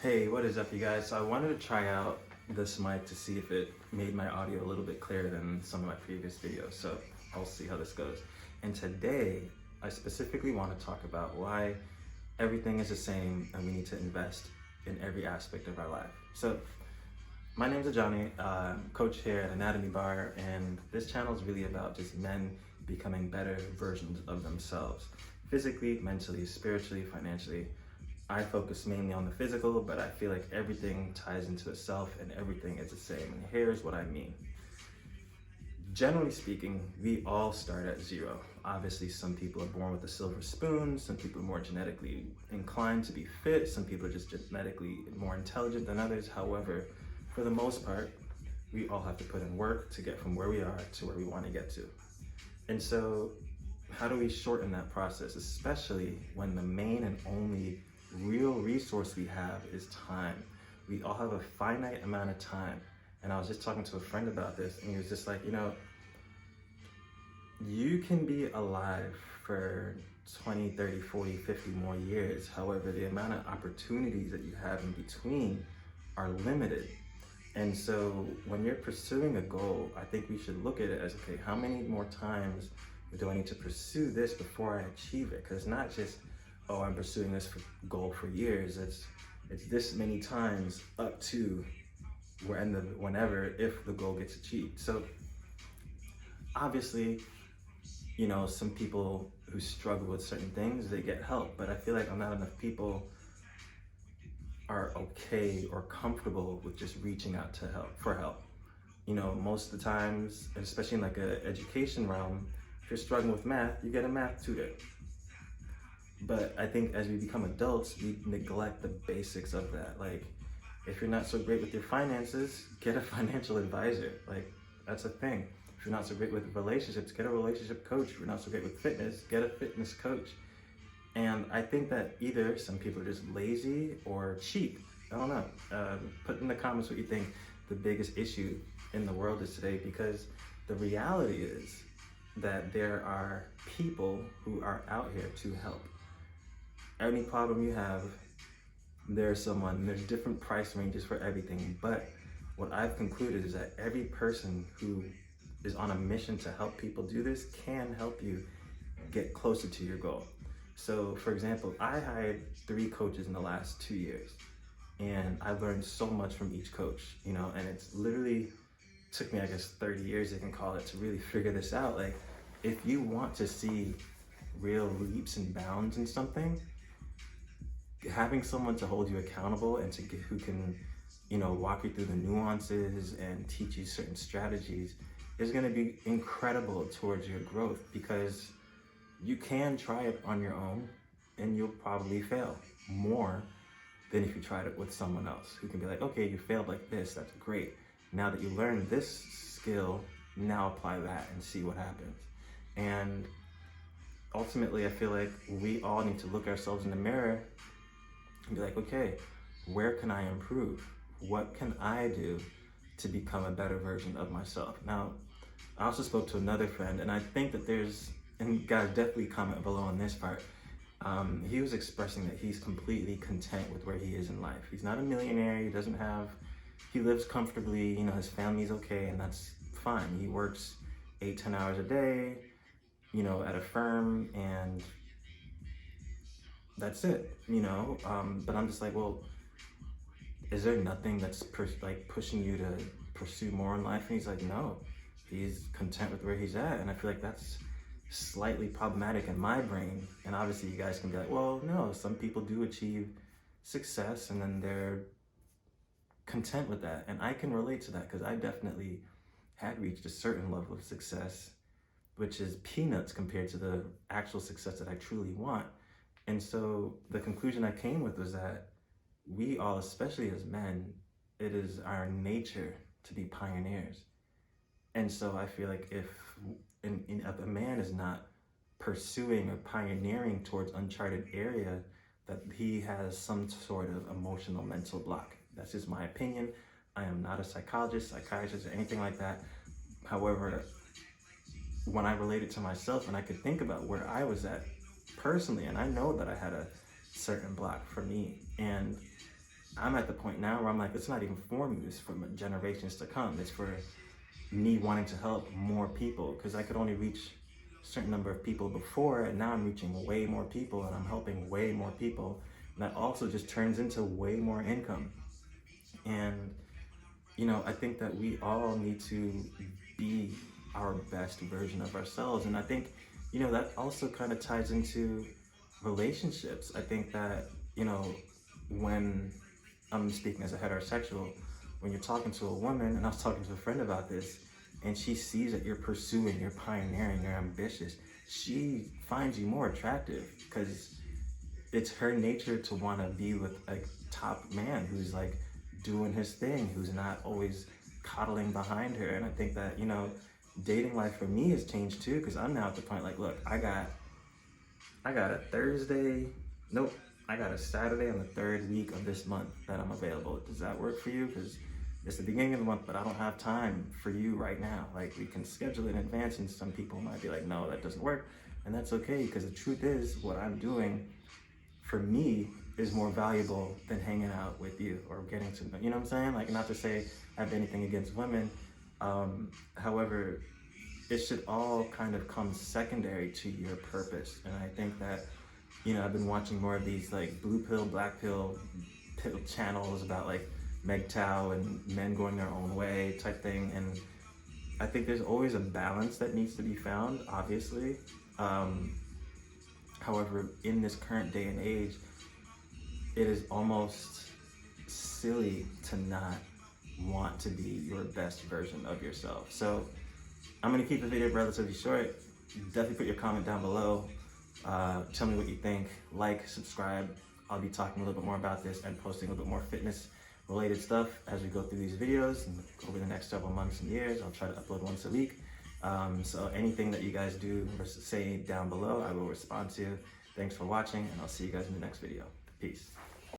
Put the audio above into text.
Hey, what is up, you guys? So I wanted to try out this mic to see if it made my audio a little bit clearer than some of my previous videos. So I'll see how this goes. And today, I specifically want to talk about why everything is the same and we need to invest in every aspect of our life. So my name's Ajani, coach here at Anatomy Bar, and this channel is really about just men becoming better versions of themselves, physically, mentally, spiritually, financially. I focus mainly on the physical, but I feel like everything ties into the self and everything is the same. And here's what I mean. Generally speaking, we all start at zero. Obviously, some people are born with a silver spoon, some people are more genetically inclined to be fit, some people are just genetically more intelligent than others. However, for the most part, we all have to put in work to get from where we are to where we want to get to. And so, how do we shorten that process, especially when the main and only real resource we have is time? We all have a finite amount of time. And I was just talking to a friend about this, and he was just like, you can be alive for 20, 30, 40, 50 more years. However, the amount of opportunities that you have in between are limited. And so when you're pursuing a goal, I think we should look at it as, okay, how many more times do I need to pursue this before I achieve it? Because it's not just, oh, I'm pursuing this goal for years. It's this many times up to whenever, if the goal gets achieved. So obviously, some people who struggle with certain things, they get help, but I feel like not enough people are okay or comfortable with just reaching out for help. Most of the times, especially in like a education realm, if you're struggling with math, you get a math tutor. But I think as we become adults, we neglect the basics of that. Like, if you're not so great with your finances, get a financial advisor. Like, that's a thing. If you're not so great with relationships, get a relationship coach. If you're not so great with fitness, get a fitness coach. And I think that either some people are just lazy or cheap. I don't know. Put in the comments what you think the biggest issue in the world is today, because the reality is that there are people who are out here to help. Any problem you have, there's different price ranges for everything. But what I've concluded is that every person who is on a mission to help people do this can help you get closer to your goal. So for example, I hired 3 coaches in the last 2 years, and I've learned so much from each coach, and it's literally took me, I guess, 30 years, you can call it, to really figure this out. Like, if you want to see real leaps and bounds in something, having someone to hold you accountable and who can, walk you through the nuances and teach you certain strategies is going to be incredible towards your growth, because you can try it on your own and you'll probably fail more than if you tried it with someone else who can be like, okay, you failed like this, that's great. Now that you learned this skill, now apply that and see what happens. And ultimately, I feel like we all need to look ourselves in the mirror and be like, okay, where can I improve? What can I do to become a better version of myself? Now, I also spoke to another friend, and I think that and guys, definitely comment below on this part. He was expressing that he's completely content with where he is in life. He's not a millionaire, he lives comfortably, his family's okay, and that's fine. He works 8-10 hours a day, at a firm, and that's it, but I'm just like, well, is there nothing that's pushing you to pursue more in life? And he's like, no, he's content with where he's at. And I feel like that's slightly problematic in my brain. And obviously you guys can be like, well, no, some people do achieve success and then they're content with that. And I can relate to that, because I definitely had reached a certain level of success, which is peanuts compared to the actual success that I truly want. And so the conclusion I came with was that we all, especially as men, it is our nature to be pioneers. And so I feel like if a man is not pursuing or pioneering towards uncharted area, that he has some sort of emotional mental block. That's just my opinion. I am not a psychologist, psychiatrist, or anything like that. However, when I relate it to myself and I could think about where I was at personally, and I know that I had a certain block for me, and I'm at the point now where I'm like, it's not even for me, it's for generations to come. It's for me wanting to help more people, because I could only reach a certain number of people before, and now I'm reaching way more people and I'm helping way more people. And that also just turns into way more income. And I think that we all need to be our best version of ourselves. And I think, that also kind of ties into relationships. I think that, when I'm speaking as a heterosexual, when you're talking to a woman, and I was talking to a friend about this, and she sees that you're pursuing, you're pioneering, you're ambitious, she finds you more attractive because it's her nature to want to be with a top man who's like doing his thing, who's not always coddling behind her. And I think that, dating life for me has changed too, because I'm now at the point like, look, I got a Thursday, nope, I got a Saturday on the third week of this month that I'm available. Does that work for you? Because it's the beginning of the month, but I don't have time for you right now. Like, we can schedule it in advance, and some people might be like, no, that doesn't work. And that's okay, because the truth is, what I'm doing for me is more valuable than hanging out with you or getting to know, you know what I'm saying? Like, not to say I have anything against women. However, it should all kind of come secondary to your purpose. And I think that, I've been watching more of these like blue pill, black pill channels about like MGTOW and men going their own way type thing. And I think there's always a balance that needs to be found, obviously. However, in this current day and age, it is almost silly to not want to be your best version of yourself. So I'm gonna keep the video relatively short. Definitely put your comment down below. Tell me what you think. Like, subscribe. I'll be talking a little bit more about this and posting a little bit more fitness related stuff as we go through these videos. And over the next several months and years, I'll try to upload once a week. So anything that you guys do or say down below, I will respond to. Thanks for watching, and I'll see you guys in the next video. Peace.